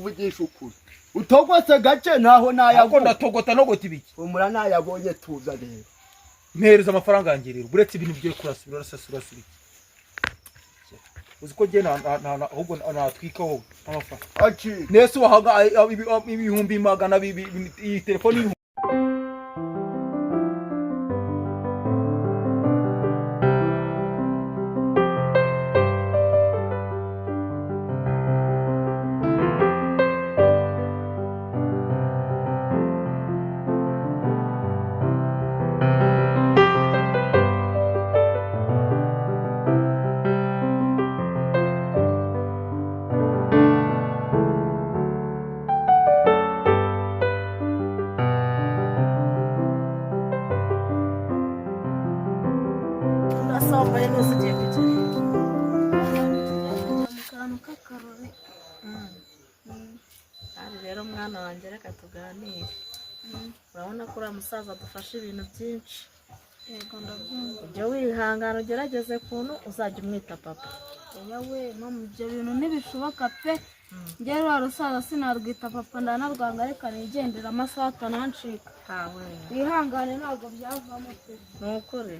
Vugisha ukuri utogose gace ntaho nayako ndatogota no goti biki umura nayabonye tuza rero mpereza amafaranga yangirira buretse ibintu byo kurasura rasasura uziko je ahubwo natwika wowe amafaranga aki nese wahaga ibihumbi magana iyi telefone Sampai lu sejak kecil. Mukaan kakarori. Ari rero mwana wanje reka tuganire. Urabona ko uramusaza dufashe ibintu byinshi. Yego ndabyumva. Ujye wihangana ugerageze kuntu uzajya umwita papa. Yawe mama ibyo bintu ntibishoboka pe. Njye rero rusaza sinarwita papa ndanarwanga reka nigendera amasaha atanancika. Hawe. Wihangane ntabwo byavamo pe. Nukuri.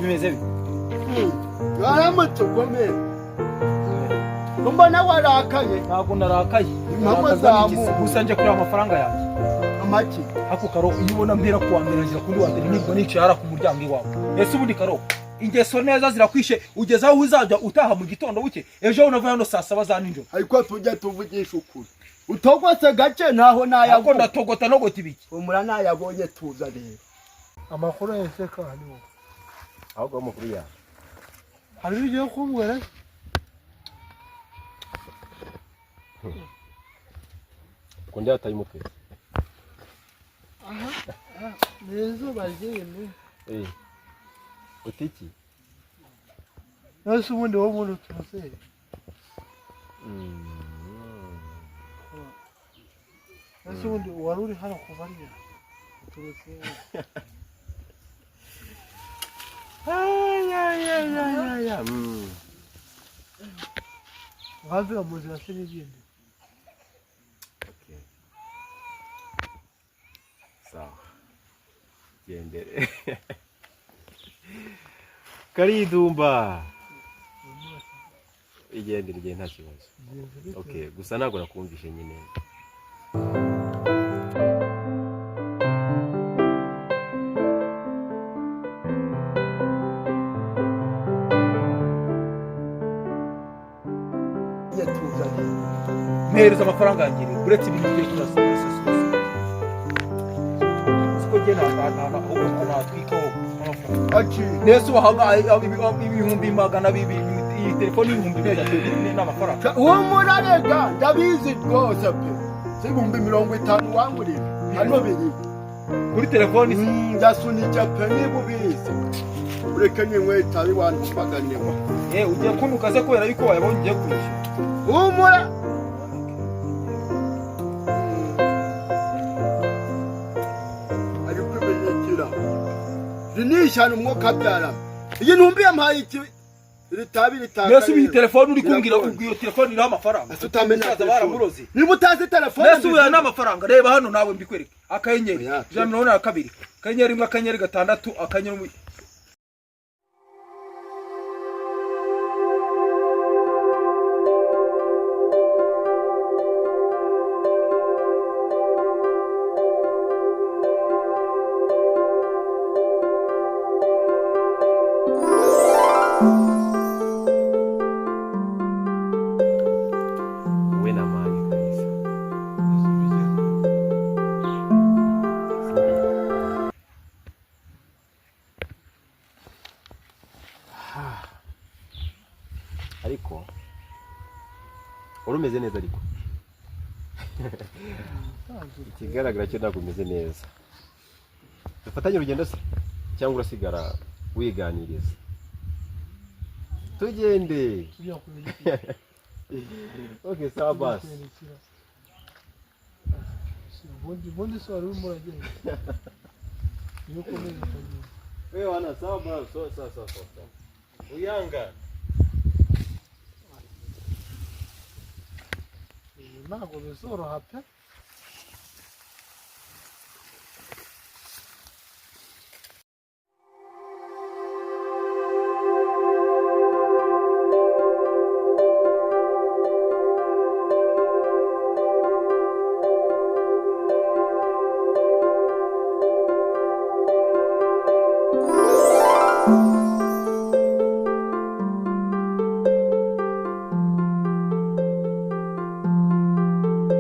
bimeze bite yaramutse gomera mbona warakaye ntago narakaye impamvu zamu gusa nje kuri amafaranga yanjye amaki ako karo iyo ubona mpera kuwambera ngira kundi wa mbere nibwo nicara ku muryango iwawe ese ubundi karo ingeso neza zirakwishe ugeza aho uzajya utaha mu gitondo buke ejo unava hano saa 7 za ninjoro ariko tujya tuvugisha ukuri utogose gace ntaho nayako ndatogota no goti biki umura nayabonye tuza rero amakuru yese kandi wo ahubwo amakuru ya hari ibyo kumbwira kundi ataye umutwe nezo bagene utiki nasi ubundi wo muntu turase nasi ubundi waruri hano kubarya turase ya wavira mu nzira se n'ibindi sawa gendere karidumba igendere nta kibazo okay gusa ntabwo nakumvishe nyine mpereza amafaranga yangirira buretse ibintu byo kurasura uziko je ahubwo natwika wowe amafaranga aki nese wahaga ibihumbi magana iyi telefone y'ibihumbi neza n'amafaranga umura rega ndabizi rwose pe sibumbi 50 wangurira hano biri kuri telefone ndasunika pe nibubizi ureke nywe tabi wantu kubaganyewa ugiye kunukaze kubera yuko wayabonye ugiye kwishyura umura rinishana umwuka byara iyi ntumbi yampaye iki ritabi ritaka Yesu iyi telefone uri kumbwira ubwiyo telefone iriho amafaranga tutamenya baramurozi niba utazi telefone Yesu uya n'amafaranga reba hano nawe mbikwereke akanyenyeri 142 akanyenyeri 1 akanyenyeri 6 akanyenyeri ariko urumeze neza ariko ikigaragara cyo ntabwo umeze neza dufatanye urugendo se cyangwa urasigara wiganiriza tugende okay sawa basi ubundi se wari urimo uragenda iyo ukomeye ukagenda wewe wana sawa basi sawa uyanga ntabwo bizoroha pe